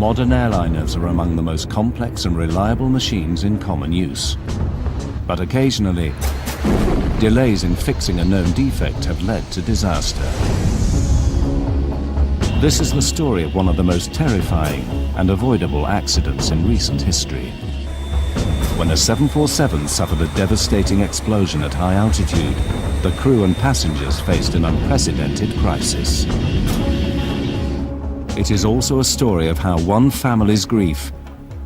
modern airliners are among the most complex and reliable machines in common use. But occasionally, delays in fixing a known defect have led to disaster. This is the story of one of the most terrifying and avoidable accidents in recent history. When a 747 suffered a devastating explosion at high altitude, the crew and passengers faced an unprecedented crisis. It is also a story of how one family's grief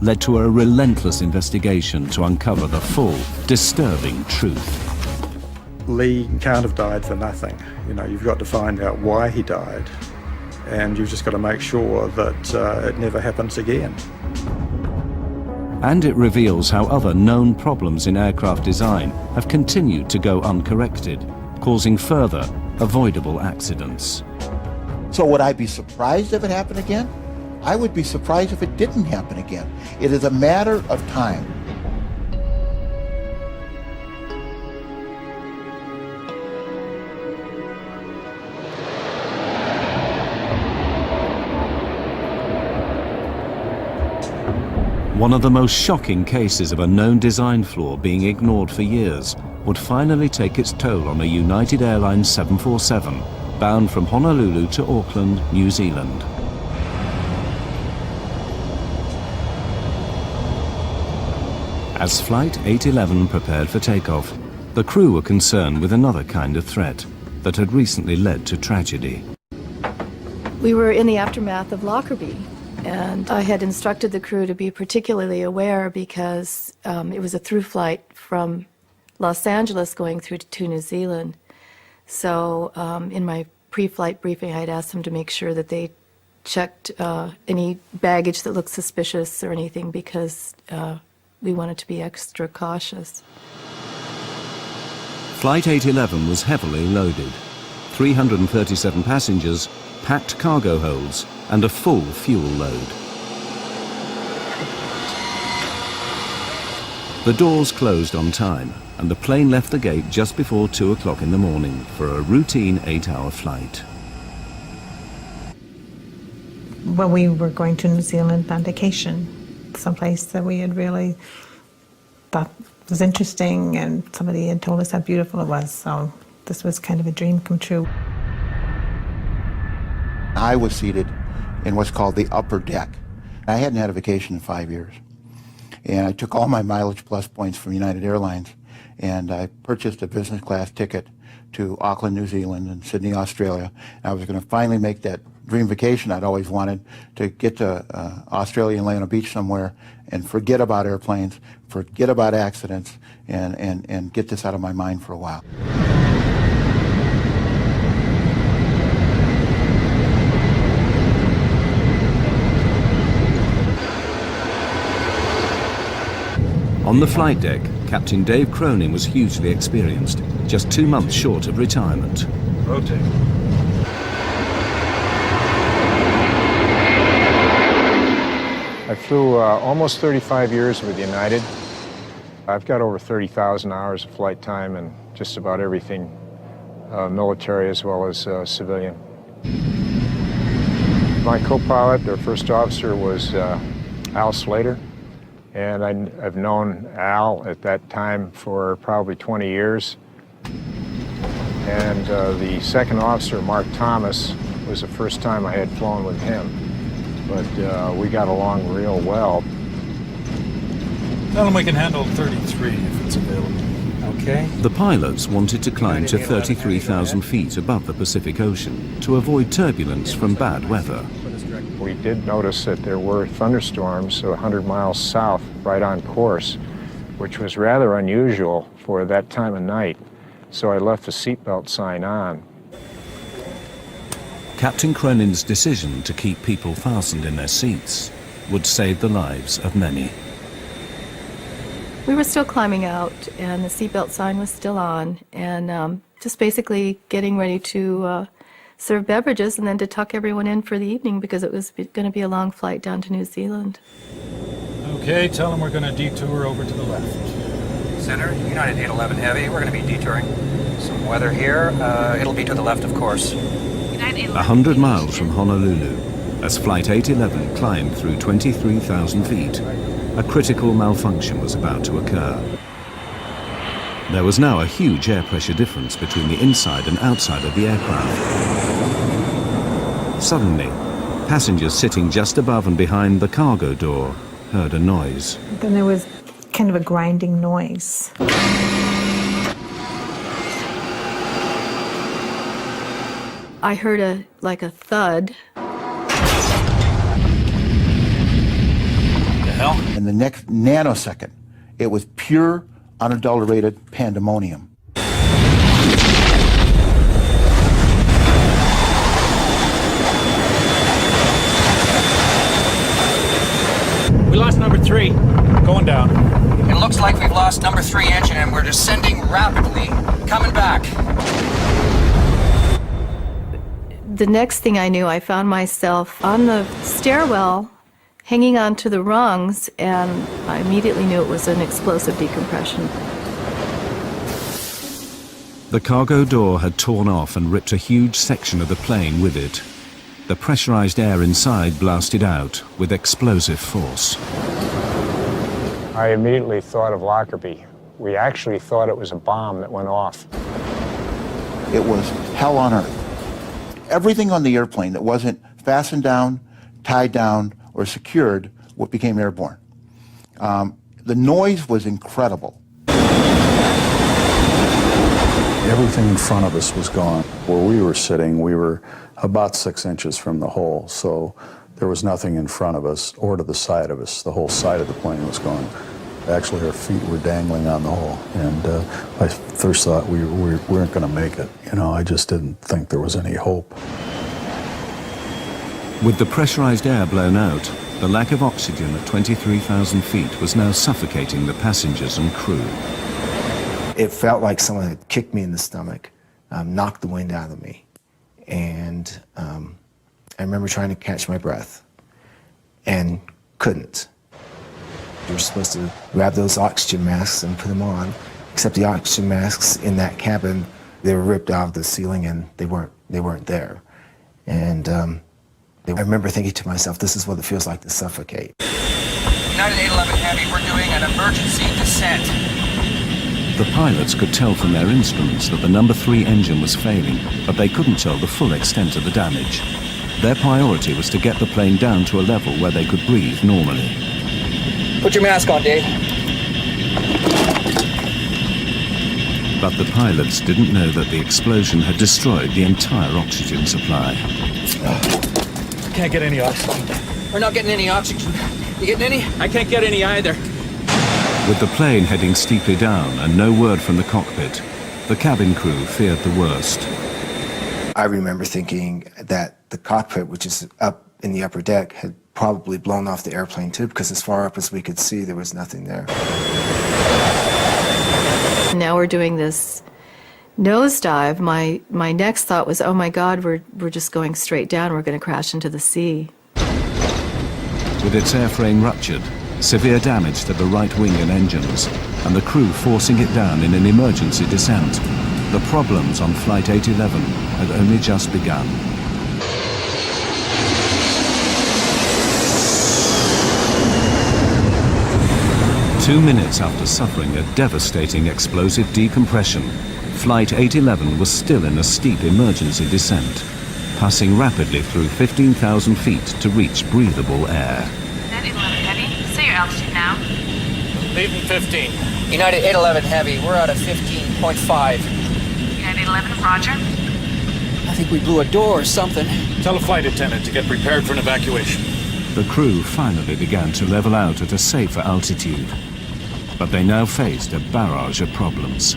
led to a relentless investigation to uncover the full, disturbing truth. Lee can't have died for nothing. You know, you've got to find out why he died, and you've just got to make sure that it never happens again. And it reveals how other known problems in aircraft design have continued to go uncorrected, causing further avoidable accidents. So would I be surprised if it happened again? I would be surprised if it didn't happen again. It is a matter of time. One of the most shocking cases of a known design flaw being ignored for years would finally take its toll on a United Airlines 747 bound from Honolulu to Auckland, New Zealand. As Flight 811 prepared for takeoff, the crew were concerned with another kind of threat that had recently led to tragedy. We were in the aftermath of Lockerbie, and I had instructed the crew to be particularly aware because it was a through flight from Los Angeles going through to New Zealand. So in my pre-flight briefing, I had asked them to make sure that they checked any baggage that looked suspicious or anything because we wanted to be extra cautious. Flight 811 was heavily loaded. 337 passengers, packed cargo holds, and a full fuel load. The doors closed on time, and the plane left the gate just before 2 o'clock in the morning for a routine 8-hour flight. Well, we were going to New Zealand on vacation, someplace that we had really thought was interesting, and somebody had told us how beautiful it was, so this was kind of a dream come true. I was seated in what's called the upper deck. I hadn't had a vacation in 5 years. And I took all my Mileage Plus points from United Airlines, and I purchased a business class ticket to Auckland, New Zealand, and Sydney, Australia. And I was going to finally make that dream vacation I'd always wanted, to get to Australia and lay on a beach somewhere and forget about airplanes, forget about accidents, and get this out of my mind for a while. On the flight deck, Captain Dave Cronin was hugely experienced, just 2 months short of retirement. Rotate. I flew almost 35 years with United. I've got over 30,000 hours of flight time and just about everything, military as well as civilian. My co-pilot, or first officer, was Al Slater. And I've known Al at that time for probably 20 years. And the second officer, Mark Thomas, was the first time I had flown with him. But we got along real well. Tell them we can handle 33 if it's available, okay? The pilots wanted to climb to 33,000 feet above the Pacific Ocean to avoid turbulence from bad weather. We did notice that there were thunderstorms 100 miles south, right on course, which was rather unusual for that time of night. So I left the seatbelt sign on. Captain Cronin's decision to keep people fastened in their seats would save the lives of many. We were still climbing out, and the seatbelt sign was still on, and just basically getting ready to serve beverages and then to tuck everyone in for the evening because it was going to be a long flight down to New Zealand. Okay, tell them we're going to detour over to the left. Center, United 811 Heavy, we're going to be detouring. Some weather here, it'll be to the left, of course. 100 miles from Honolulu, As Flight 811 climbed through 23,000 feet, a critical malfunction was about to occur. There was now a huge air pressure difference between the inside and outside of the aircraft. Suddenly, passengers sitting just above and behind the cargo door heard a noise. Then there was kind of a grinding noise. I heard a thud. The hell? In the next nanosecond, it was pure, unadulterated pandemonium. We lost number 3. Going down. It looks like we've lost number 3 engine and we're descending rapidly. Coming back. The next thing I knew, I found myself on the stairwell, hanging onto the rungs, and I immediately knew it was an explosive decompression. The cargo door had torn off and ripped a huge section of the plane with it. The pressurized air inside blasted out with explosive force. I immediately thought of Lockerbie. We actually thought it was a bomb that went off. It was hell on earth. Everything on the airplane that wasn't fastened down, tied down, or secured became airborne. The noise was incredible. Everything in front of us was gone. Where we were sitting, we were about 6 inches from the hole, so there was nothing in front of us or to the side of us. The whole side of the plane was gone. Actually, our feet were dangling on the hole, and I first thought we weren't going to make it. You know, I just didn't think there was any hope. With the pressurized air blown out, the lack of oxygen at 23,000 feet was now suffocating the passengers and crew. It felt like someone had kicked me in the stomach, knocked the wind out of me. And I remember trying to catch my breath and couldn't. You were supposed to grab those oxygen masks and put them on, except the oxygen masks in that cabin, they were ripped out of the ceiling and they weren't there. And I remember thinking to myself, this is what it feels like to suffocate. United 811 Heavy, we're doing an emergency descent. The pilots could tell from their instruments that the number 3 engine was failing, but they couldn't tell the full extent of the damage. Their priority was to get the plane down to a level where they could breathe normally. Put your mask on, Dave. But the pilots didn't know that the explosion had destroyed the entire oxygen supply. Can't get any oxygen. We're not getting any oxygen. You getting any? I can't get any either. With the plane heading steeply down and no word from the cockpit, the cabin crew feared the worst. I remember thinking that the cockpit, which is up in the upper deck, had probably blown off the airplane too, because as far up as we could see, there was nothing there. Now we're doing this nosedive. My next thought was, oh my God, we're just going straight down. We're going to crash into the sea. With its airframe ruptured, severe damage to the right wing and engines, and the crew forcing it down in an emergency descent, the problems on Flight 811 had only just begun. Two minutes after suffering a devastating explosive decompression, Flight 811 was still in a steep emergency descent, passing rapidly through 15,000 feet to reach breathable air. United 811 Heavy, say your altitude now. Leaving 15. United 811 Heavy, we're out of 15.5. United 811, roger. I think we blew a door or something. Tell a flight attendant to get prepared for an evacuation. The crew finally began to level out at a safer altitude, but they now faced a barrage of problems.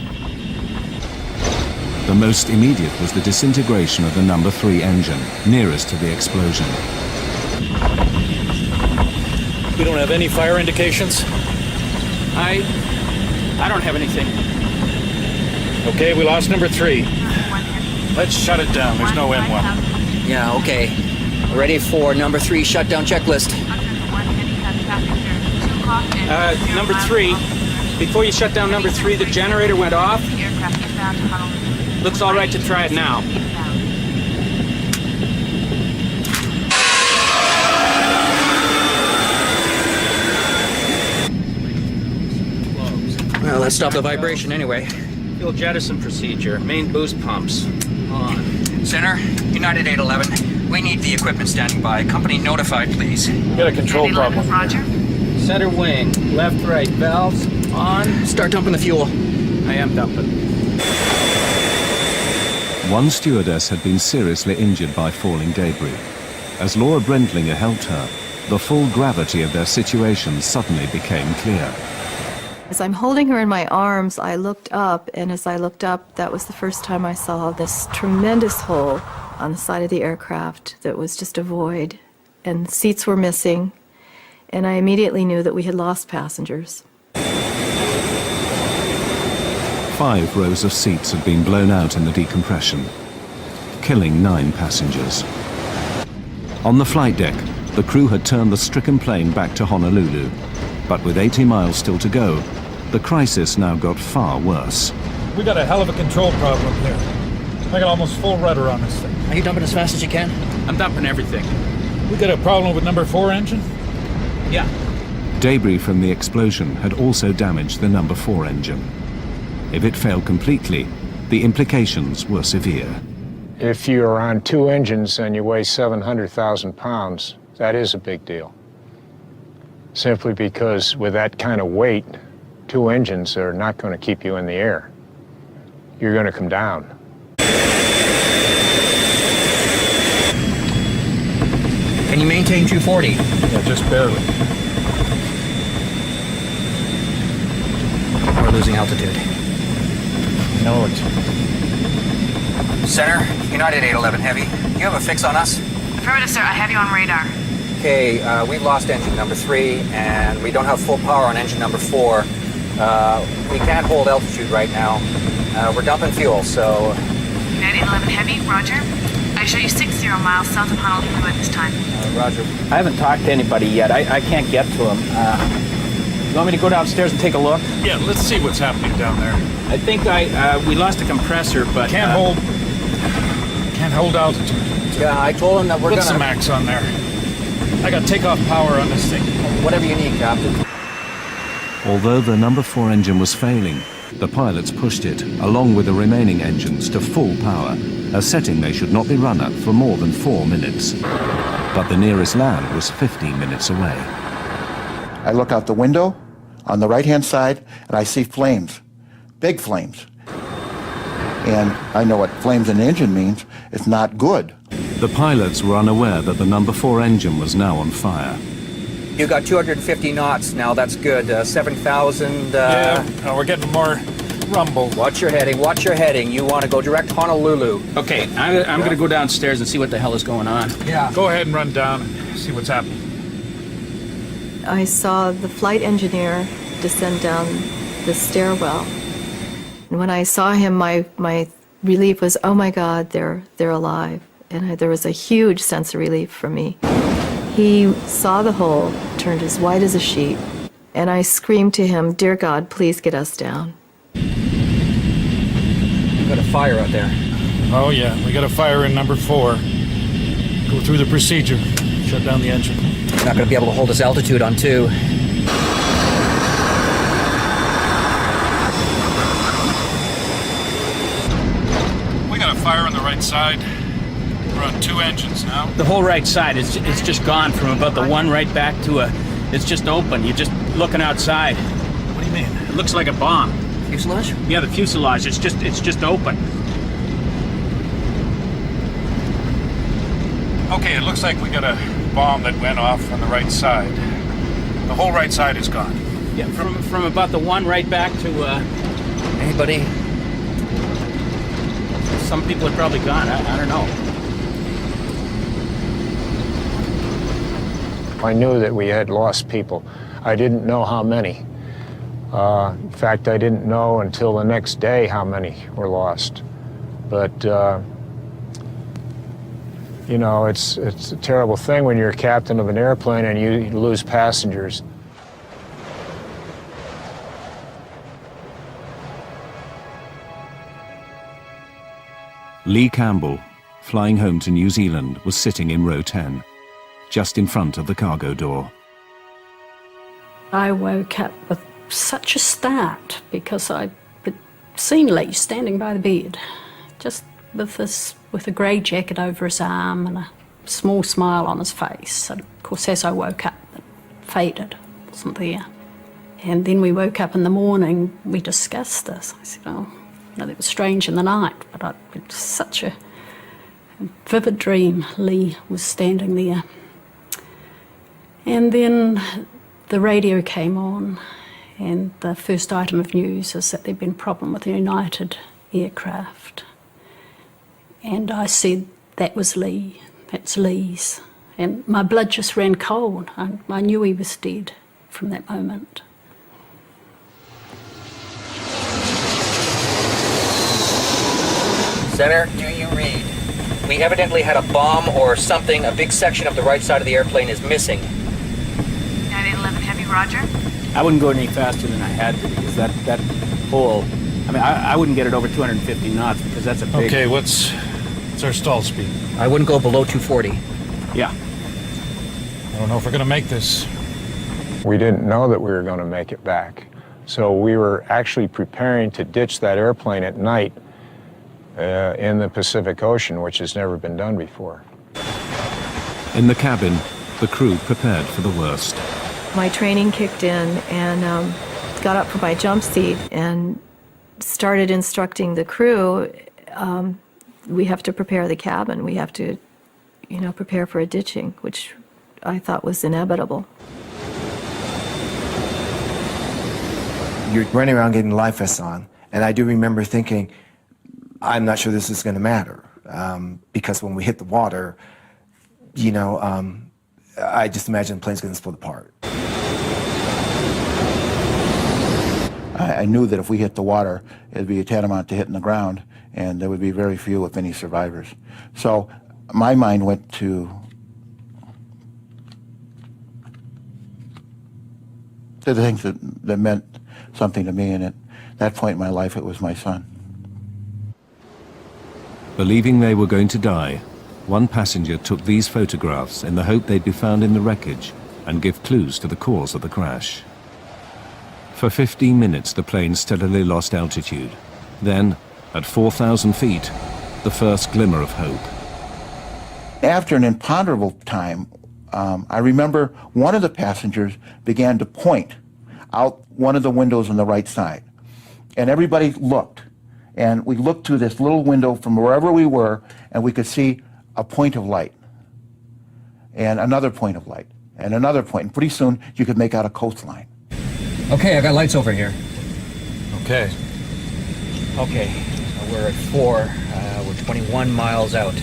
The most immediate was the disintegration of the number 3 engine, nearest to the explosion. We don't have any fire indications? I don't have anything. Okay, we lost number 3. Let's shut it down. There's no M1. Yeah, okay. Ready for number 3 shutdown checklist. Number 3. Before you shut down number 3, the generator went off. Looks all right to try it now. let's stop the vibration anyway. Fuel jettison procedure. Main boost pumps on. Center, United 811. We need the equipment standing by. Company notified, please. We got a control problem. Roger. Center wing. Left, right. Valves on. Start dumping the fuel. I am dumping. One stewardess had been seriously injured by falling debris. As Laura Brendlinger helped her, the full gravity of their situation suddenly became clear. As I'm holding her in my arms, I looked up, and as I looked up, that was the first time I saw this tremendous hole on the side of the aircraft that was just a void, and seats were missing, and I immediately knew that we had lost passengers. 5 rows of seats had been blown out in the decompression, killing 9 passengers. On the flight deck, the crew had turned the stricken plane back to Honolulu, but with 80 miles still to go, the crisis now got far worse. We got a hell of a control problem here. I got almost full rudder on this thing. Are you dumping as fast as you can? I'm dumping everything. We got a problem with number 4 engine? Yeah. Debris from the explosion had also damaged the number 4 engine. If it failed completely, the implications were severe. If you're on 2 engines and you weigh 700,000 pounds, that is a big deal. Simply because with that kind of weight, 2 engines are not going to keep you in the air. You're going to come down. Can you maintain 240? Yeah, just barely. We're losing altitude. No, it's... Center, United 811 Heavy. Do you have a fix on us? Affirmative, sir. I have you on radar. Okay, we've lost engine number 3, and we don't have full power on engine number 4. We can't hold altitude right now. We're dumping fuel, so... United 811 Heavy, roger. I show you 60 miles south of Honolulu at this time. Roger. I haven't talked to anybody yet. I can't get to them. You want me to go downstairs and take a look? Yeah, let's see what's happening down there. I think we lost a compressor, but... Can't hold altitude. Yeah, I told him that we're Put gonna... some max on there. I got takeoff power on this thing. Whatever you need, Captain. Although the number 4 engine was failing, the pilots pushed it, along with the remaining engines, to full power, a setting they should not be run at for more than 4 minutes. But the nearest land was 15 minutes away. I look out the window on the right-hand side, and I see flames, big flames. And I know what flames in an engine means. It's not good. The pilots were unaware that the number 4 engine was now on fire. You got 250 knots now, that's good. 7,000... Yeah, we're getting more rumble. Watch your heading, watch your heading. You want to go direct Honolulu. Okay, I'm going to go downstairs and see what the hell is going on. Yeah. Go ahead and run down and see what's happening. I saw the flight engineer descend down the stairwell. And when I saw him, my relief was, oh my God, they're alive. And there was a huge sense of relief for me. He saw the hole, turned as white as a sheet, and I screamed to him, dear God, please get us down. You've got a fire out there. Oh yeah, we got a fire in number 4. Go through the procedure. Shut down the engine. You're not going to be able to hold us altitude on 2. We got a fire on the right side. We're on 2 engines now. The whole right side, it's just gone from about the one right back to it's just open. You're just looking outside. What do you mean? It looks like a bomb. Fuselage? Yeah, the fuselage, it's just open. Okay, it looks like we got a bomb that went off on the right side. The whole right side is gone. Yeah, from about the one right back to Anybody? some people are probably gone. I don't know. I knew that we had lost people. I didn't know how many. In fact, I didn't know until the next day how many were lost. But, you know, it's a terrible thing when you're a captain of an airplane and you lose passengers. Lee Campbell, flying home to New Zealand, was sitting in row 10, just in front of the cargo door. I woke up with such a start because I'd seen Lee standing by the bed, just with a grey jacket over his arm and a small smile on his face. And of course, as I woke up, it faded, wasn't there. And then we woke up in the morning, we discussed this. I said, oh, that was strange in the night, but it was such a vivid dream. Lee was standing there. And then the radio came on, and the first item of news is that there'd been a problem with the United aircraft. And I said, that was Lee, that's Lee's. And my blood just ran cold. I knew he was dead from that moment. Center, do you read? We evidently had a bomb or something. A big section of the right side of the airplane is missing. 911 Heavy, roger. I wouldn't go any faster than I had to because that hole, I mean, I wouldn't get it over 250 knots because that's a big... Okay, what's our stall speed? I wouldn't go below 240. Yeah. I don't know if we're gonna make this. We didn't know that we were going to make it back. So we were actually preparing to ditch that airplane at night in the Pacific Ocean, which has never been done before. In the cabin, the crew prepared for the worst. My training kicked in and got up from my jump seat and started instructing the crew. We have to prepare the cabin. We have to, prepare for a ditching, which I thought was inevitable. You're running around getting life vests on, and I do remember thinking, I'm not sure this is going to matter, because when we hit the water, I just imagine the plane's going to split apart. I knew that if we hit the water, it'd be tantamount to hitting the ground, and there would be very few, if any, survivors. So my mind went to the things that meant something to me, and at that point in my life, it was my son. Believing they were going to die, one passenger took these photographs in the hope they'd be found in the wreckage and give clues to the cause of the crash. For 15 minutes, the plane steadily lost altitude. Then, at 4,000 feet, the first glimmer of hope. After an imponderable time, I remember one of the passengers began to point out one of the windows on the right side. And everybody looked. And we looked through this little window from wherever we were, and we could see a point of light, and another point of light, and another point. And pretty soon, you could make out a coastline. Okay, I got lights over here. Okay. Okay, we're at 4. We're 21 miles out.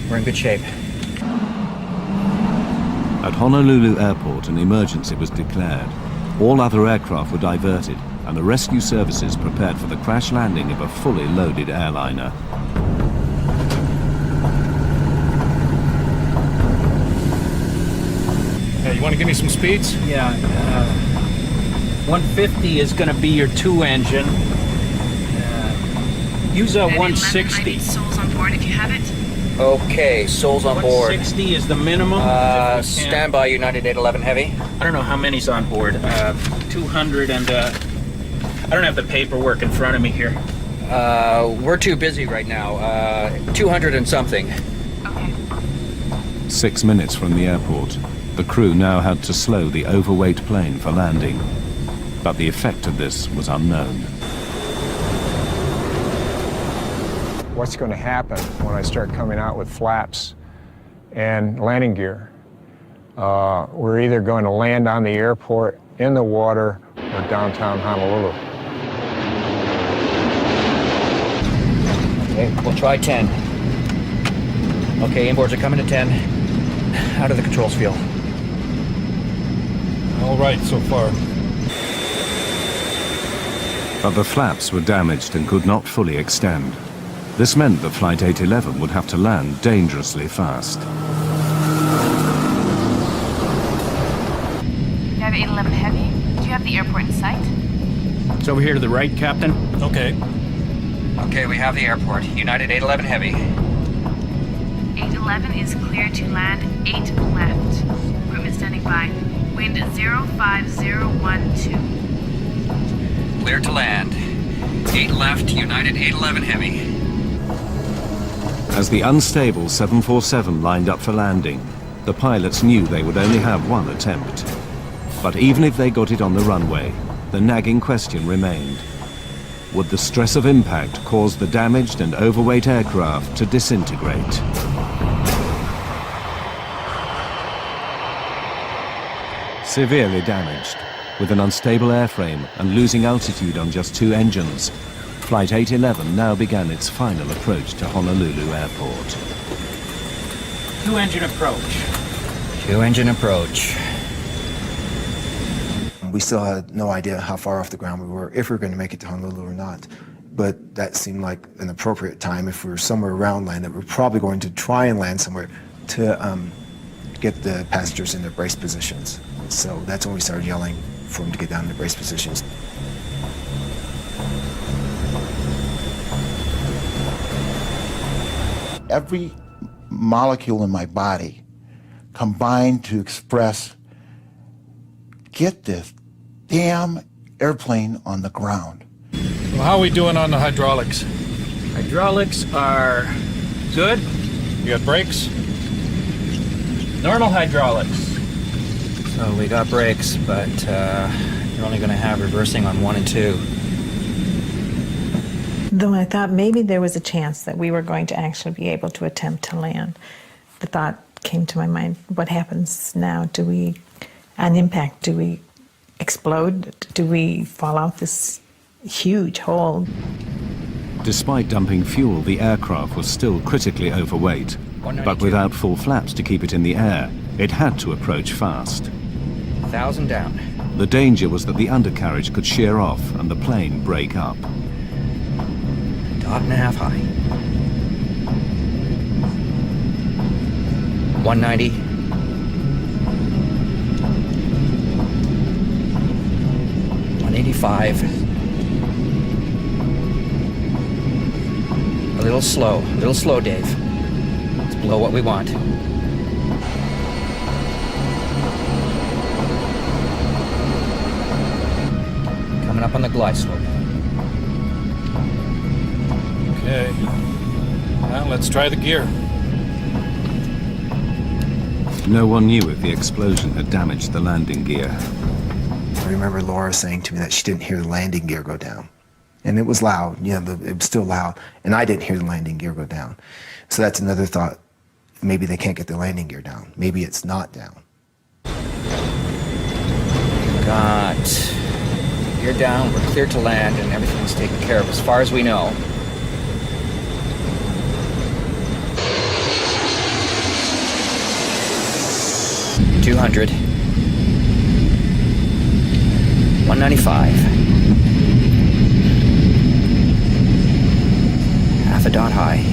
We're in good shape. At Honolulu Airport, an emergency was declared. All other aircraft were diverted, and the rescue services prepared for the crash landing of a fully loaded airliner. Hey, you want to give me some speeds? Yeah, 150 is going to be your 2 engine. Use a 160. I need souls on board if you have it. Okay, souls on board. 160 is the minimum. Stand by, United 811 Heavy. I don't know how many's on board. 200 and I don't have the paperwork in front of me here. We're too busy right now. 200 and something. Okay. 6 minutes from the airport, the crew now had to slow the overweight plane for landing. But the effect of this was unknown. What's going to happen when I start coming out with flaps and landing gear? We're either going to land on the airport, in the water, or downtown Honolulu. Okay, we'll try 10. Okay, inboards are coming to 10. How do the controls feel? All right so far. But the flaps were damaged and could not fully extend. This meant that Flight 811 would have to land dangerously fast. You have 811 Heavy. Do you have the airport in sight? It's over here to the right, Captain. Okay. Okay, we have the airport. United 811 Heavy. 811 is clear to land 8 left. Equipment standing by. Wind 05012. clear to land. 8 left, United 811 Heavy. As the unstable 747 lined up for landing, the pilots knew they would only have one attempt. But even if they got it on the runway, the nagging question remained. Would the stress of impact cause the damaged and overweight aircraft to disintegrate? Severely damaged, with an unstable airframe and losing altitude on just 2 engines, Flight 811 now began its final approach to Honolulu Airport. 2-engine approach. 2-engine approach. We still had no idea how far off the ground we were, if we were going to make it to Honolulu or not. But that seemed like an appropriate time. If we were somewhere around land, that we're probably going to try and land somewhere to get the passengers in their brace positions. So that's when we started yelling for them to get down in their brace positions. Every molecule in my body combined to express, get this damn airplane on the ground. Well, how are we doing on the hydraulics? Hydraulics are good. You got brakes? Normal hydraulics. So we got brakes, but you're only going to have reversing on 1 and 2. Though I thought maybe there was a chance that we were going to actually be able to attempt to land, the thought came to my mind, what happens now? Do we, on impact, do we explode? Do we fall out this huge hole? Despite dumping fuel, the aircraft was still critically overweight, but without full flaps to keep it in the air, it had to approach fast. 1,000 down. The danger was that the undercarriage could shear off and the plane break up. 1.5 high. 190. 185. A little slow, Dave. It's below what we want. Coming up on the glide slope. Okay. Now let's try the gear. No one knew if the explosion had damaged the landing gear. I remember Laura saying to me that she didn't hear the landing gear go down. And it was loud, it was still loud, and I didn't hear the landing gear go down. So that's another thought. Maybe they can't get the landing gear down. Maybe it's not down. Got gear down, we're clear to land, and everything's taken care of as far as we know. $200. 195. Half a dot high.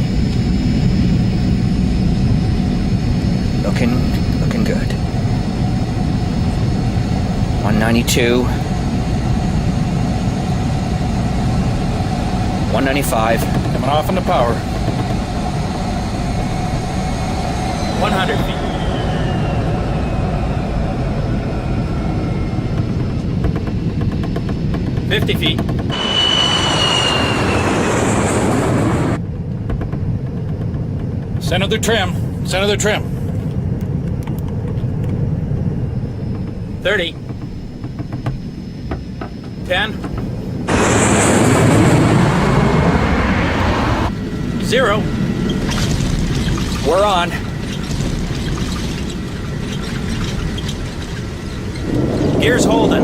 Looking good. 192. 195. Coming off on the power. 100 feet. 50 feet. Center the trim. Center the trim. 30. 10. 0. We're on. Gear's holding.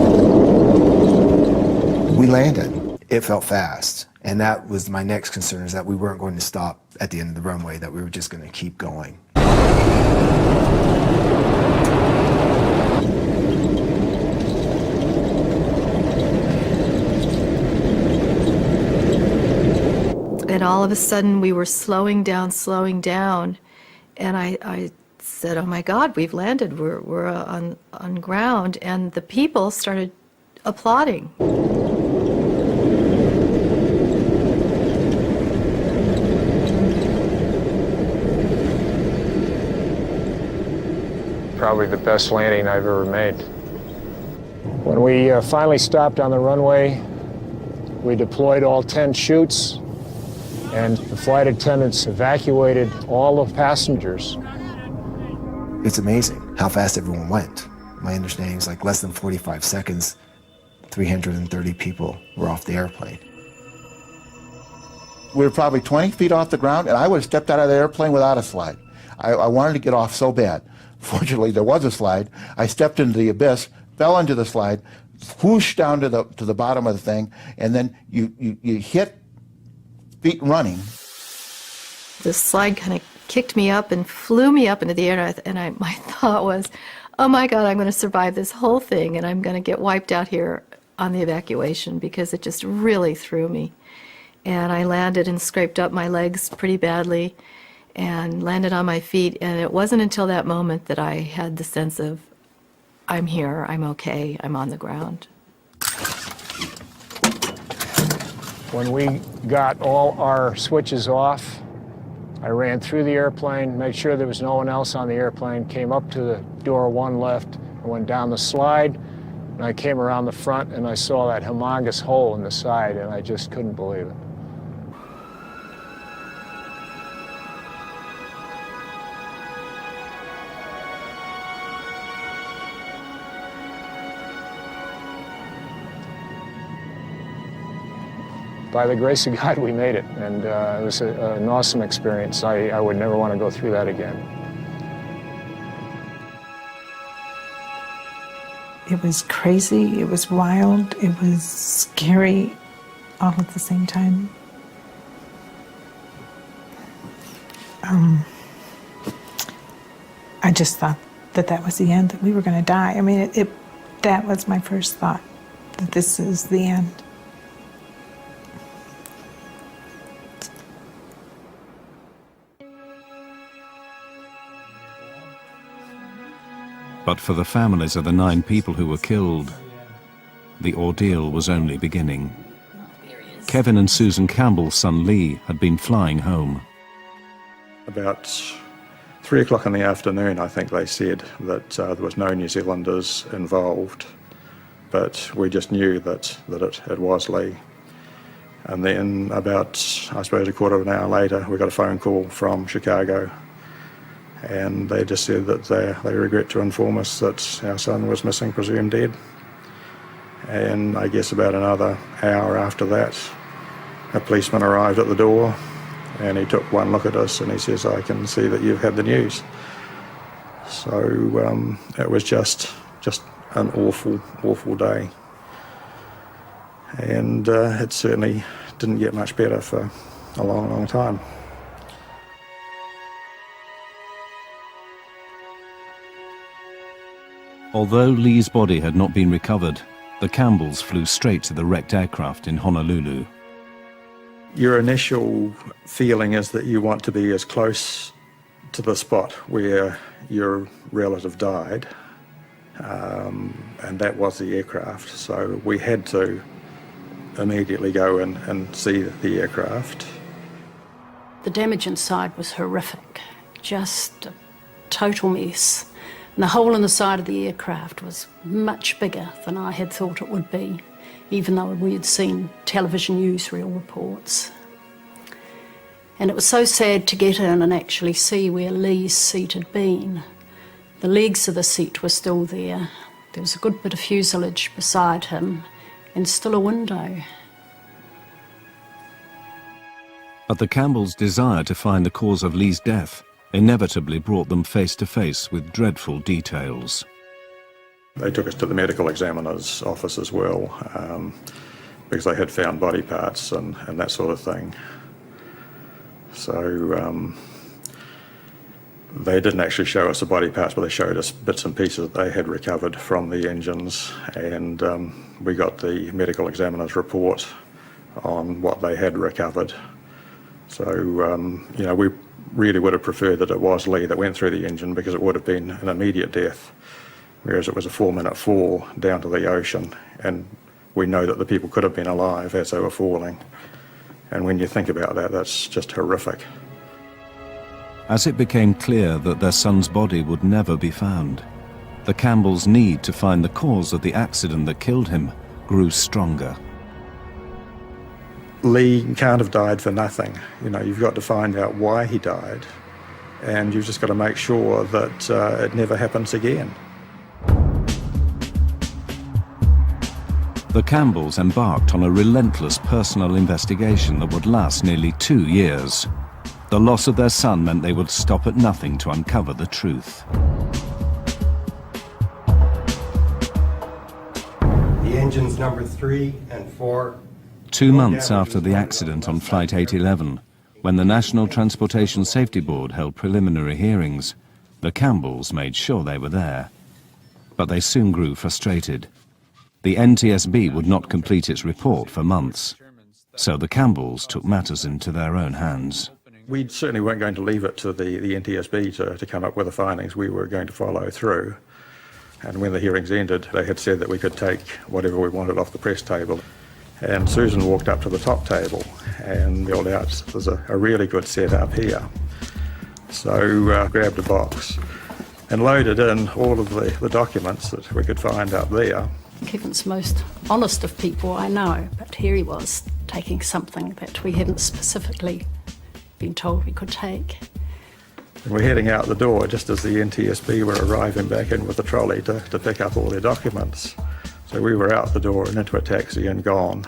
We landed. It felt fast. And that was my next concern, is that we weren't going to stop at the end of the runway, that we were just going to keep going. And all of a sudden we were slowing down, and I said, "Oh my God, we've landed. We're on ground." And the people started applauding. Probably the best landing I've ever made. When we finally stopped on the runway, We deployed all 10 chutes, and the flight attendants evacuated all the passengers. It's amazing how fast everyone went. My understanding is like less than 45 seconds, 330 people were off the airplane. We were probably 20 feet off the ground, and I would have stepped out of the airplane without a slide. I wanted to get off so bad. Fortunately, there was a slide. I stepped into the abyss, fell into the slide, whooshed down to the bottom of the thing, and then you hit feet running. The slide kind of kicked me up and flew me up into the air, and my thought was, oh my God, I'm going to survive this whole thing, and I'm going to get wiped out here on the evacuation, because it just really threw me. And I landed and scraped up my legs pretty badly and landed on my feet, and it wasn't until that moment that I had the sense of, I'm here, I'm okay, I'm on the ground. When we got all our switches off, I ran through the airplane, made sure there was no one else on the airplane, came up to the door 1 left, and went down the slide, and I came around the front and I saw that humongous hole in the side, and I just couldn't believe it. By the grace of God, we made it, and it was an awesome experience. I would never want to go through that again. It was crazy, it was wild, it was scary, all at the same time. I just thought that was the end, that we were going to die. I mean, that was my first thought, that this is the end. But for the families of the 9 people who were killed, the ordeal was only beginning. Kevin and Susan Campbell's son Lee had been flying home. About 3 o'clock in the afternoon, I think they said that there was no New Zealanders involved, but we just knew that it was Lee. And then about, I suppose, a quarter of an hour later, we got a phone call from Chicago, and they just said that they regret to inform us that our son was missing, presumed dead. And I guess about another hour after that, a policeman arrived at the door, and he took one look at us and he says, "I can see that you've had the news." So it was just an awful day. And it certainly didn't get much better for a long time. Although Lee's body had not been recovered, the Campbells flew straight to the wrecked aircraft in Honolulu. Your initial feeling is that you want to be as close to the spot where your relative died, and that was the aircraft. So we had to immediately go and see the aircraft. The damage inside was horrific, just a total mess. And the hole in the side of the aircraft was much bigger than I had thought it would be, even though we had seen television newsreel reports. And it was so sad to get in and actually see where Lee's seat had been. The legs of the seat were still there. There was a good bit of fuselage beside him, and still a window. But the Campbells' desire to find the cause of Lee's death inevitably brought them face to face with dreadful details. They took us to the medical examiner's office as well, because they had found body parts and that sort of thing. So they didn't actually show us the body parts, but they showed us bits and pieces that they had recovered from the engines, and we got the medical examiner's report on what they had recovered. So, we really would have preferred that it was Lee that went through the engine, because it would have been an immediate death, whereas it was a 4-minute fall down to the ocean, and we know that the people could have been alive as they were falling. And when you think about that, that's just horrific. As it became clear that their son's body would never be found, the Campbells' need to find the cause of the accident that killed him grew stronger. Lee can't have died for nothing. You know, you've got to find out why he died, and you've just got to make sure that it never happens again. The Campbells embarked on a relentless personal investigation that would last nearly 2 years. The loss of their son meant they would stop at nothing to uncover the truth. The engines number 3 and 4. 2 months after the accident on Flight 811, when the National Transportation Safety Board held preliminary hearings, the Campbells made sure they were there. But they soon grew frustrated. The NTSB would not complete its report for months, so the Campbells took matters into their own hands. We certainly weren't going to leave it to the NTSB to come up with the findings. We were going to follow through. And when the hearings ended, they had said that we could take whatever we wanted off the press table. And Susan walked up to the top table and yelled out, "There's a really good set up here." So grabbed a box and loaded in all of the documents that we could find up there. Kevin's the most honest of people I know, but here he was taking something that we hadn't specifically been told we could take. And we're heading out the door just as the NTSB were arriving back in with the trolley to pick up all their documents. So we were out the door and into a taxi and gone.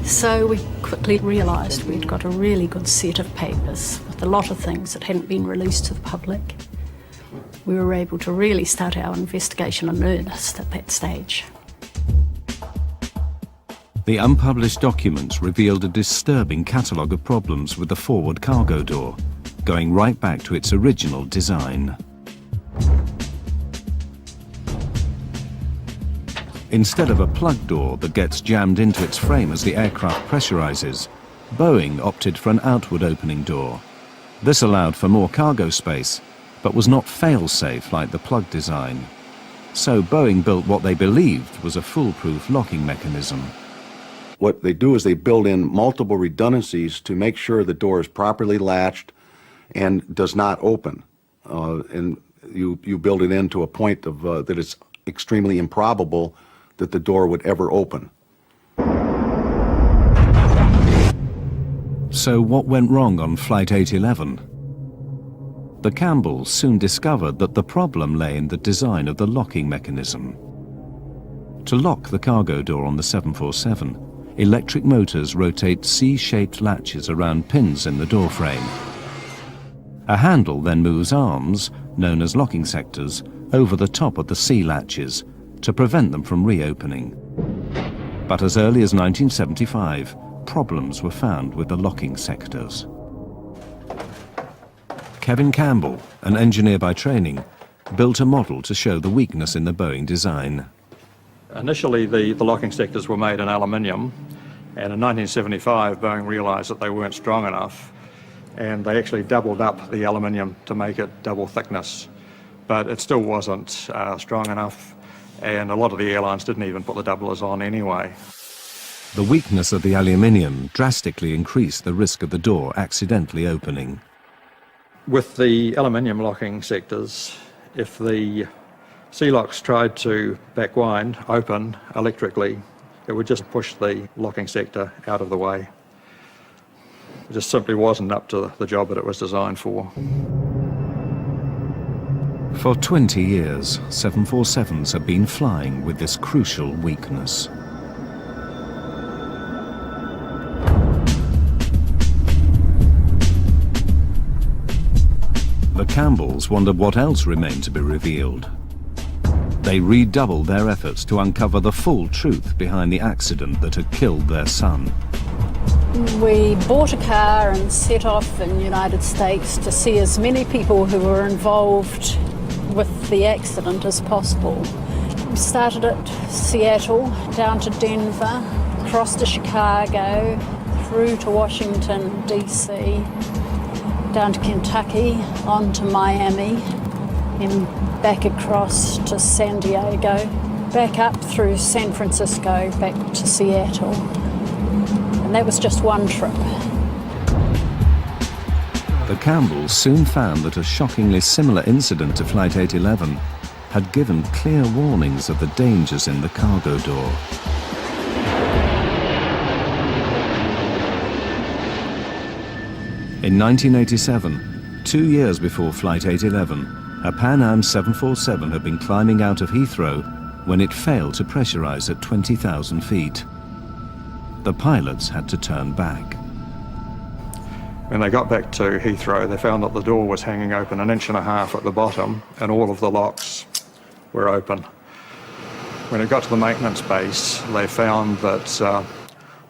So we quickly realised we'd got a really good set of papers with a lot of things that hadn't been released to the public. We were able to really start our investigation in earnest at that stage. The unpublished documents revealed a disturbing catalogue of problems with the forward cargo door, going right back to its original design. Instead of a plug door that gets jammed into its frame as the aircraft pressurizes, Boeing opted for an outward opening door. This allowed for more cargo space, but was not fail-safe like the plug design. So Boeing built what they believed was a foolproof locking mechanism. What they do is they build in multiple redundancies to make sure the door is properly latched and does not open. And you build it in to a point of that it's extremely improbable that the door would ever open. So what went wrong on Flight 811? The Campbells soon discovered that the problem lay in the design of the locking mechanism. To lock the cargo door on the 747, electric motors rotate C-shaped latches around pins in the door frame. A handle then moves arms, known as locking sectors, over the top of the C latches to prevent them from reopening. But as early as 1975, problems were found with the locking sectors. Kevin Campbell, an engineer by training, built a model to show the weakness in the Boeing design. Initially, the locking sectors were made in aluminium, and in 1975, Boeing realised that they weren't strong enough, and they actually doubled up the aluminium to make it double thickness. But it still wasn't strong enough, and a lot of the airlines didn't even put the doublers on anyway. The weakness of the aluminium drastically increased the risk of the door accidentally opening. With the aluminium locking sectors, if the C-locks tried to backwind, open electrically, it would just push the locking sector out of the way. It just simply wasn't up to the job that it was designed for. For 20 years, 747s have been flying with this crucial weakness. The Campbells wondered what else remained to be revealed. They redoubled their efforts to uncover the full truth behind the accident that had killed their son. We bought a car and set off in the United States to see as many people who were involved with the accident as possible. We started at Seattle, down to Denver, across to Chicago, through to Washington, DC, down to Kentucky, on to Miami, and back across to San Diego, back up through San Francisco, back to Seattle. And that was just one trip. The Campbells soon found that a shockingly similar incident to Flight 811 had given clear warnings of the dangers in the cargo door. In 1987, 2 years before Flight 811, a Pan Am 747 had been climbing out of Heathrow when it failed to pressurize at 20,000 feet. The pilots had to turn back. When they got back to Heathrow, they found that the door was hanging open 1.5 inches at the bottom and all of the locks were open. When it got to the maintenance base, they found that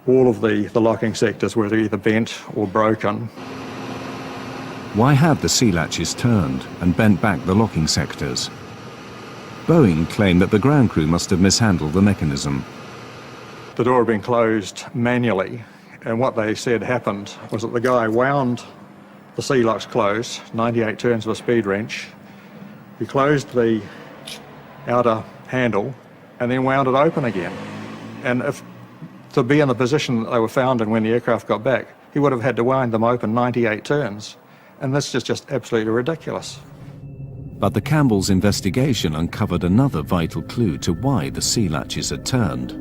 all of the locking sectors were either bent or broken. Why had the sea latches turned and bent back the locking sectors? Boeing claimed that the ground crew must have mishandled the mechanism. The door had been closed manually, and what they said happened was that the guy wound the sea locks closed, 98 turns of a speed wrench. He closed the outer handle and then wound it open again. And if to be in the position that they were found in when the aircraft got back, he would have had to wind them open 98 turns. And this is just absolutely ridiculous. But the Campbells' investigation uncovered another vital clue to why the sea latches had turned.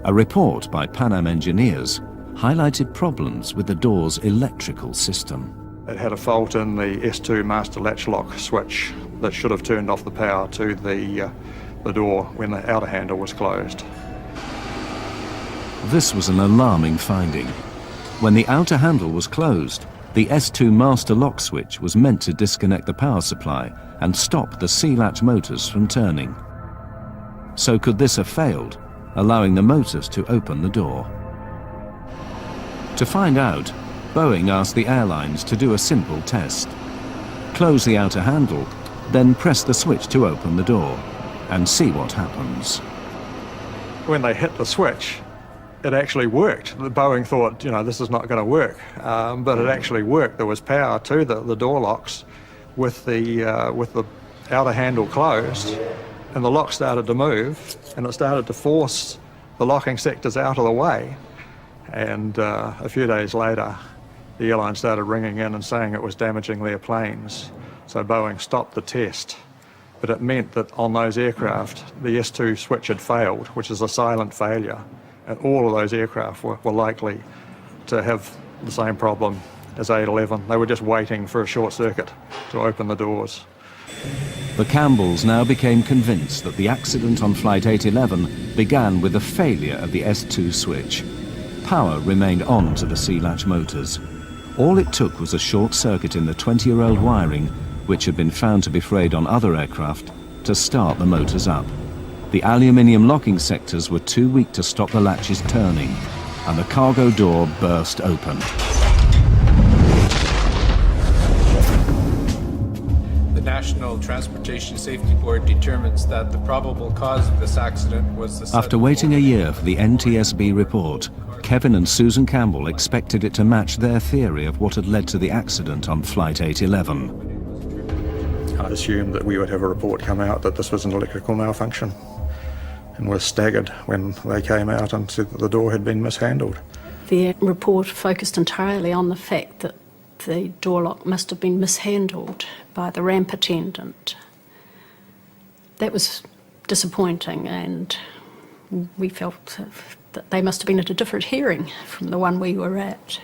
A report by Pan Am engineers highlighted problems with the door's electrical system. It had a fault in the S2 master latch lock switch that should have turned off the power to the door when the outer handle was closed. This was an alarming finding. When the outer handle was closed, the S2 master lock switch was meant to disconnect the power supply and stop the sea latch motors from turning. So could this have failed, allowing the motors to open the door? To find out, Boeing asked the airlines to do a simple test. Close the outer handle, then press the switch to open the door, and see what happens. When they hit the switch, it actually worked. Boeing thought, you know, this is not going to work, but it actually worked. There was power to the door locks with the outer handle closed, and the lock started to move, and it started to force the locking sectors out of the way. And a few days later, the airline started ringing in and saying it was damaging their planes. So Boeing stopped the test. But it meant that on those aircraft, the S2 switch had failed, which is a silent failure. And all of those aircraft were likely to have the same problem as 811. They were just waiting for a short circuit to open the doors. The Campbells now became convinced that the accident on Flight 811 began with a failure of the S2 switch. Power remained on to the sea latch motors. All it took was a short circuit in the 20-year-old wiring, which had been found to be frayed on other aircraft, to start the motors up. The aluminium locking sectors were too weak to stop the latches turning, and the cargo door burst open. The National Transportation Safety Board determines that the probable cause of this accident was the... After waiting a year for the NTSB report, Kevin and Susan Campbell expected it to match their theory of what had led to the accident on Flight 811. I assumed that we would have a report come out that this was an electrical malfunction, and were staggered when they came out and said that the door had been mishandled. The report focused entirely on the fact that the door lock must have been mishandled by the ramp attendant. That was disappointing, and we felt that they must have been at a different hearing from the one we were at.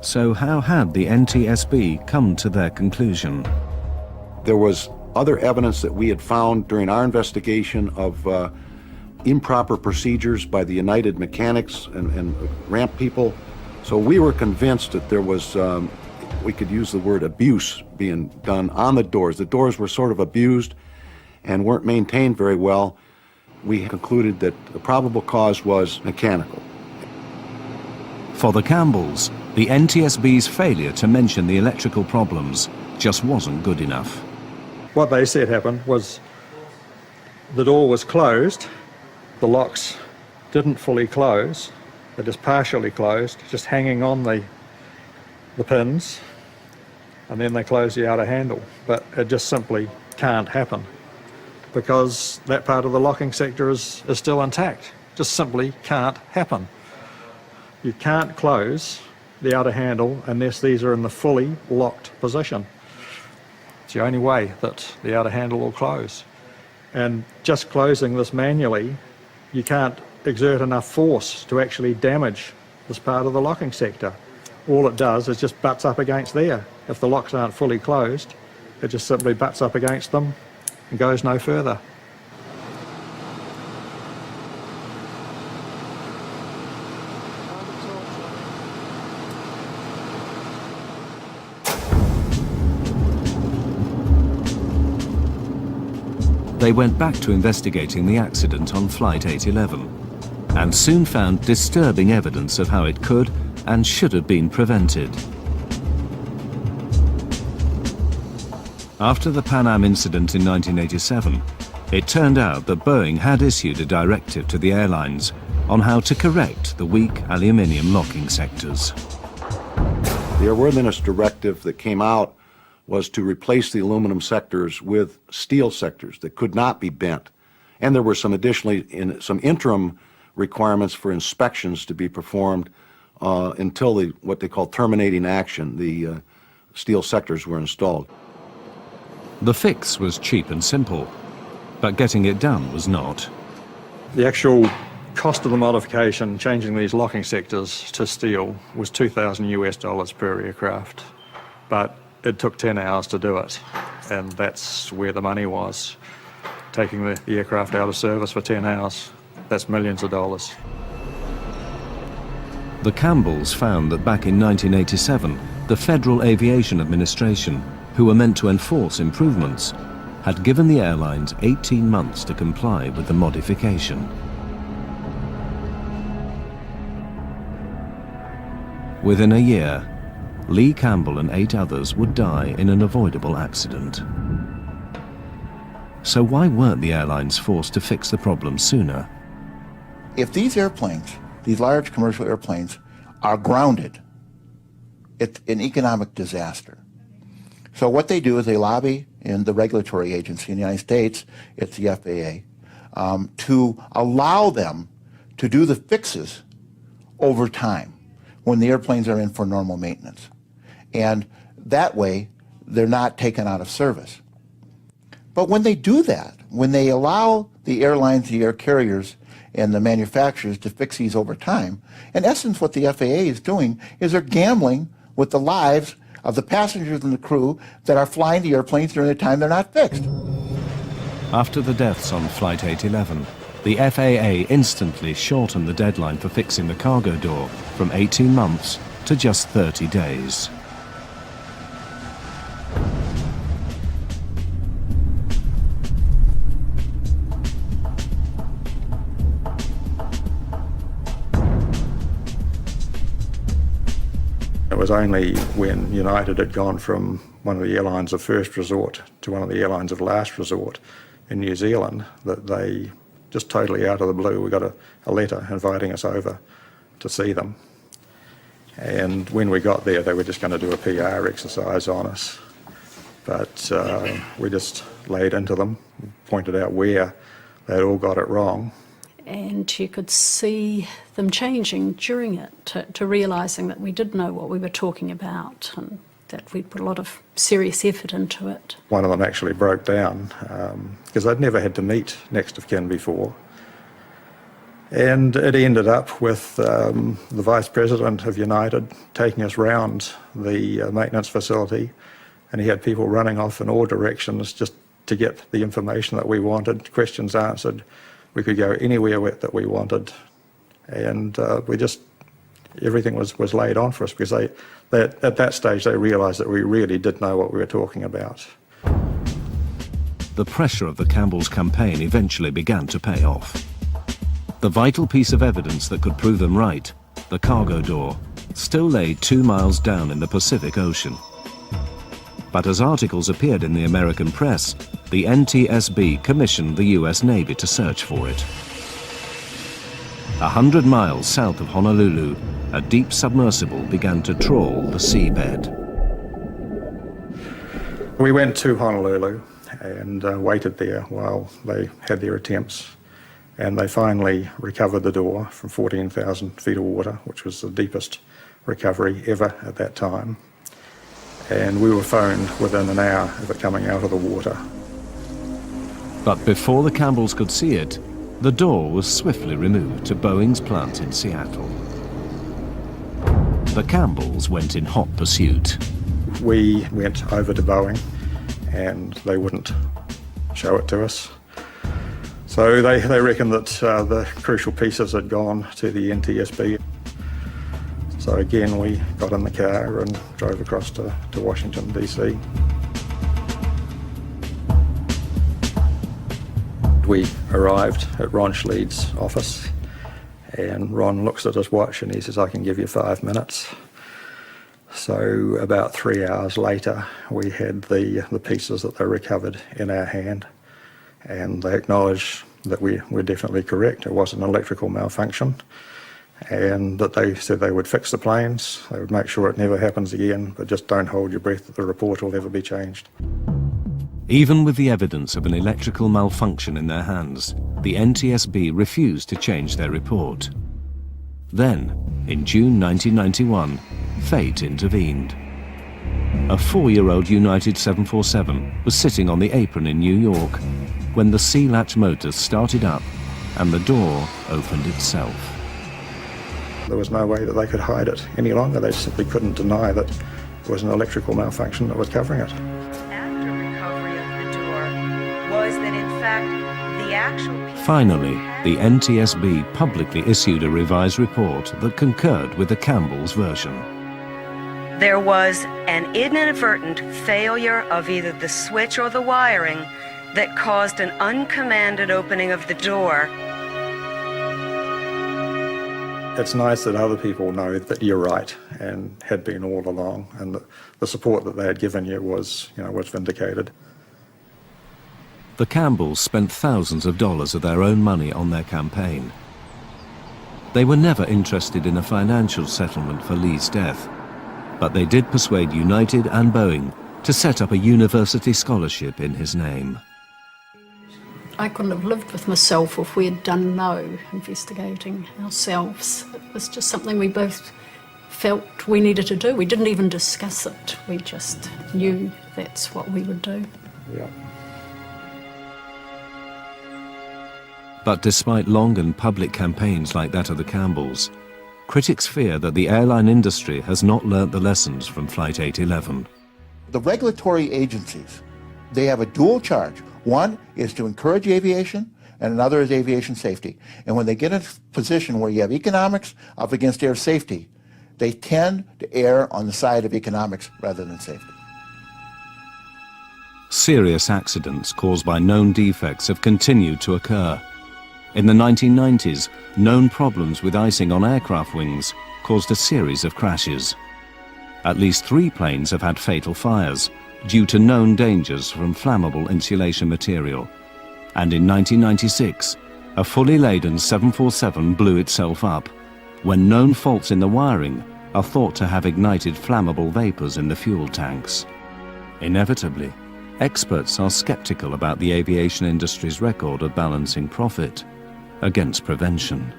So how had the NTSB come to their conclusion? There was other evidence that we had found during our investigation of improper procedures by the United mechanics and ramp people. So we were convinced that there was, we could use the word abuse being done on the doors. The doors were sort of abused and weren't maintained very well. We concluded that the probable cause was mechanical. For the Campbells, the NTSB's failure to mention the electrical problems just wasn't good enough. What they said happened was the door was closed, the locks didn't fully close, they're just partially closed, just hanging on the pins, and then they closed the outer handle. But it just simply can't happen because that part of the locking sector is still intact. Just simply can't happen. You can't close the outer handle unless these are in the fully locked position. It's the only way that the outer handle will close. And just closing this manually, you can't exert enough force to actually damage this part of the locking sector. All it does is just butts up against there. If the locks aren't fully closed, it just simply butts up against them and goes no further. They went back to investigating the accident on Flight 811 and soon found disturbing evidence of how it could and should have been prevented. After the Pan Am incident in 1987, it turned out that Boeing had issued a directive to the airlines on how to correct the weak aluminium locking sectors. The airworthiness directive that came out was to replace the aluminum sectors with steel sectors that could not be bent. And there were some some interim requirements for inspections to be performed until what they call terminating action, the steel sectors were installed. The fix was cheap and simple, but getting it done was not. The actual cost of the modification, changing these locking sectors to steel, was $2,000 per aircraft. But it took 10 hours to do it, and that's where the money was. Taking the aircraft out of service for 10 hours, that's millions of dollars. The Campbells found that back in 1987, the Federal Aviation Administration, who were meant to enforce improvements, had given the airlines 18 months to comply with the modification. Within a year, Lee Campbell and 8 others would die in an avoidable accident. So why weren't the airlines forced to fix the problem sooner? If these airplanes, these large commercial airplanes, are grounded, it's an economic disaster. So what they do is they lobby in the regulatory agency in the United States, it's the FAA, to allow them to do the fixes over time when the airplanes are in for normal maintenance. And that way, they're not taken out of service. But when they do that, when they allow the airlines, the air carriers, and the manufacturers to fix these over time, in essence what the FAA is doing is they're gambling with the lives of the passengers and the crew that are flying the airplanes during the time they're not fixed. After the deaths on Flight 811, the FAA instantly shortened the deadline for fixing the cargo door from 18 months to just 30 days. It was only when United had gone from one of the airlines of first resort to one of the airlines of last resort in New Zealand that they just totally out of the blue, we got a letter inviting us over to see them. And when we got there, they were just going to do a PR exercise on us. But we just laid into them, pointed out where they'd all got it wrong. And you could see them changing during it to realising that we did know what we were talking about and that we'd put a lot of serious effort into it. One of them actually broke down because they'd never had to meet next of kin before. And it ended up with the Vice President of United taking us round the maintenance facility, and he had people running off in all directions just to get the information that we wanted, questions answered. We could go anywhere that we wanted, and everything was laid on for us because at that stage they realised that we really did know what we were talking about. The pressure of the Campbells' campaign eventually began to pay off. The vital piece of evidence that could prove them right, the cargo door, still lay 2 miles down in the Pacific Ocean. But as articles appeared in the American press, the NTSB commissioned the US Navy to search for it. 100 miles south of Honolulu, a deep submersible began to trawl the seabed. We went to Honolulu and waited there while they had their attempts, and they finally recovered the door from 14,000 feet of water, which was the deepest recovery ever at that time. and we were phoned within an hour of it coming out of the water. But before the Campbells could see it, the door was swiftly removed to Boeing's plant in Seattle. The Campbells went in hot pursuit. We went over to Boeing and they wouldn't show it to us. So they reckon that the crucial pieces had gone to the NTSB. So again, we got in the car and drove across to Washington, DC. We arrived at Ron Schleid's office, and Ron looks at his watch and he says, "I can give you 5 minutes." So about 3 hours later, we had the pieces that they recovered in our hand, and they acknowledged that we were definitely correct. It was an electrical malfunction, and that they said they would fix the planes, they would make sure it never happens again, but just don't hold your breath that the report will ever be changed. Even with the evidence of an electrical malfunction in their hands, the NTSB refused to change their report. Then, in June 1991, fate intervened. A 4-year-old United 747 was sitting on the apron in New York when the C-latch motors started up and the door opened itself. There was no way that they could hide it any longer. They simply couldn't deny that it was an electrical malfunction that was covering it. After recovery of the door was that in fact the actual... Finally, the NTSB publicly issued a revised report that concurred with the Campbells' version. There was an inadvertent failure of either the switch or the wiring that caused an uncommanded opening of the door. It's nice that other people know that you're right and had been all along, and that the support that they had given you was vindicated. The Campbells spent thousands of dollars of their own money on their campaign. They were never interested in a financial settlement for Lee's death, but they did persuade United and Boeing to set up a university scholarship in his name. I couldn't have lived with myself if we had done no investigating ourselves. It was just something we both felt we needed to do. We didn't even discuss it. We just knew that's what we would do. Yeah. But despite long and public campaigns like that of the Campbells, critics fear that the airline industry has not learnt the lessons from Flight 811. The regulatory agencies, they have a dual charge. One is to encourage aviation, and another is aviation safety. And when they get in a position where you have economics up against air safety, they tend to err on the side of economics rather than safety. Serious accidents caused by known defects have continued to occur. In the 1990s, known problems with icing on aircraft wings caused a series of crashes. At least 3 planes have had fatal fires due to known dangers from flammable insulation material. And in 1996, a fully laden 747 blew itself up when known faults in the wiring are thought to have ignited flammable vapors in the fuel tanks. Inevitably, experts are skeptical about the aviation industry's record of balancing profit against prevention.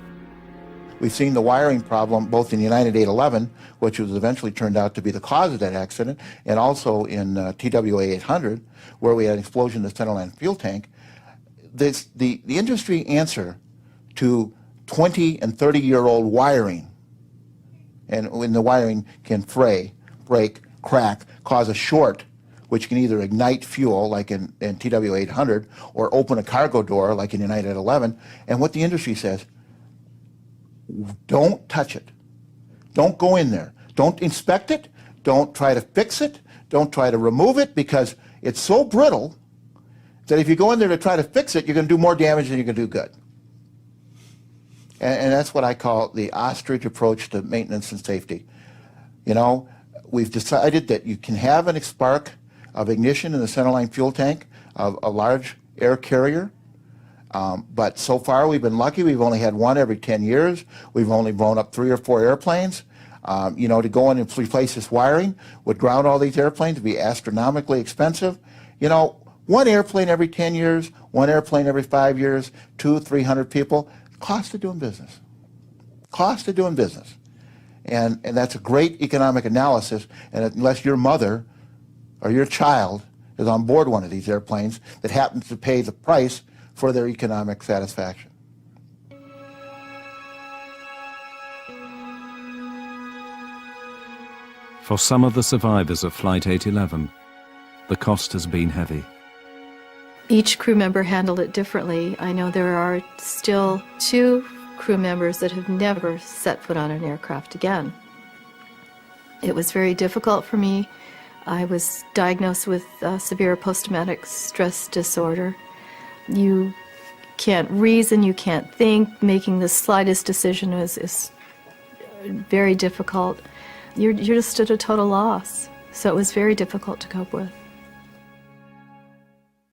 We've seen the wiring problem both in United 811, which was eventually turned out to be the cause of that accident, and also in TWA 800, where we had an explosion in the centerline fuel tank. The industry answer to 20 and 30-year-old wiring, and when the wiring can fray, break, crack, cause a short, which can either ignite fuel, like in TWA 800, or open a cargo door, like in United 11, and what the industry says, don't touch it. Don't go in there. Don't inspect it. Don't try to fix it. Don't try to remove it, because it's so brittle that if you go in there to try to fix it, you're going to do more damage than you're going to do good. And that's what I call the ostrich approach to maintenance and safety. You know, we've decided that you can have an spark of ignition in the centerline fuel tank of a large air carrier. But so far we've been lucky. We've only had one every 10 years. We've only blown up 3 or 4 airplanes. You know, to go in and replace this wiring would ground all these airplanes, would be astronomically expensive. You know, 1 airplane every 10 years, 1 airplane every 5 years, 200-300 people, cost of doing business. Cost of doing business. And that's a great economic analysis, and unless your mother or your child is on board one of these airplanes that happens to pay the price for their economic satisfaction. For some of the survivors of Flight 811, the cost has been heavy. Each crew member handled it differently. I know there are still 2 crew members that have never set foot on an aircraft again. It was very difficult for me. I was diagnosed with severe post-traumatic stress disorder. You can't reason, you can't think. Making the slightest decision is very difficult. You're just at a total loss. So it was very difficult to cope with.